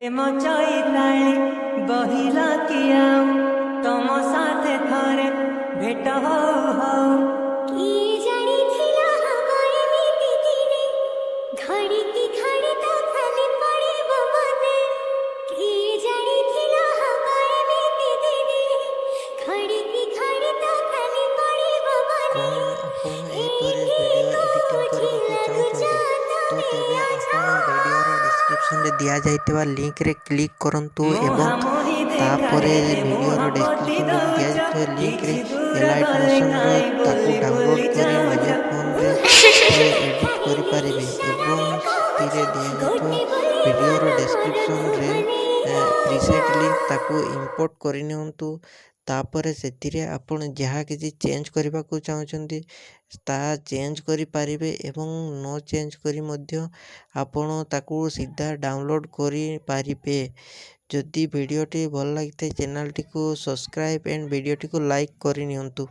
ପ୍ରେମ ଚୈତାଳି ବହିଲା କି ଆଉ ତମ ସାଥେ ଥରେ ଭେଟ ହଉ ହଉ କିଏ ଜାଣିଥିଲା ହବ ଏମିତି ଦିନେ ଘଡ଼ିକି ଘଡ଼ି ତ ଖାଲି ପଡ଼ିବ ମନେ କିଏ ଜାଣିଥିଲା ହବ ଏମିତି ଦିନେ ଘଡ଼ିକି ଘଡ଼ି ତ ଖାଲି ପଡ଼ିବ ମନେ କ'ଣ ଆପଣ ଏହିପରି ଭିଡ଼ିଓ ଏଡ଼ିଟିଂ କରିବାକୁ ଚାହୁଁଛନ୍ତି ତ ତେବେ ଆପଣ ଭିଡ଼ିଓର ଡିସ୍କ୍ରିପସନରେ ଦିଆଯାଇଥିବା ଲିଙ୍କରେ କ୍ଲିକ୍ କରନ୍ତୁ ଏବଂ ମୁହାଁମୁହିଁ ତାପରେ ଦେଖାହେଲେ ମୁହଁ ଭିଡ଼ିଓର ପୋତି ଡିସ୍କ୍ରିପସନରେ ଦଉଛ ଦିଆଯାଇଥିବା ଲିଙ୍କରେ କିଛି ଦୂର ଏଲାଇଟ୍ ଗଲେ ମୋସନର କାଇଁ ତାକୁ ବୋଲି ଡାଉନଲୋଡ଼୍ ବୋଲି କରି ନିଜ ଯାଉଛ ଫୋନରେ ଏଡ଼ିଟ୍ କରିପାରିବେ ଏବଂ ସେଥିରେ ଦିଆଯାଇଥିବା ଭିଡ଼ିଓର ଡେସ୍କ୍ରିପସନରେ ପ୍ରିସେଟ୍ ଲିଙ୍କ ତାକୁ ଇମ୍ପୋର୍ଟ କରିନିଅନ୍ତୁ। ତାପରେ ସେଥିରେ ଆପଣ ଯାହା କିଛି ଚେଞ୍ଜ କରିବାକୁ ଚାହୁଁଛନ୍ତି ତାହା ଚେଞ୍ଜ କରିପାରିବେ ଏବଂ ନ ଚେଞ୍ଜ କରି ମଧ୍ୟ ଆପଣ ତାକୁ ସିଧା ଡାଉନଲୋଡ଼୍ କରିପାରିବେ। ଯଦି ଭିଡ଼ିଓଟି ଭଲ ଲାଗିଥାଏ ଚ୍ୟାନେଲଟିକୁ ସବସ୍କ୍ରାଇବ୍ ଆଣ୍ଡ ଭିଡ଼ିଓଟିକୁ ଲାଇକ୍ କରିନିଅନ୍ତୁ।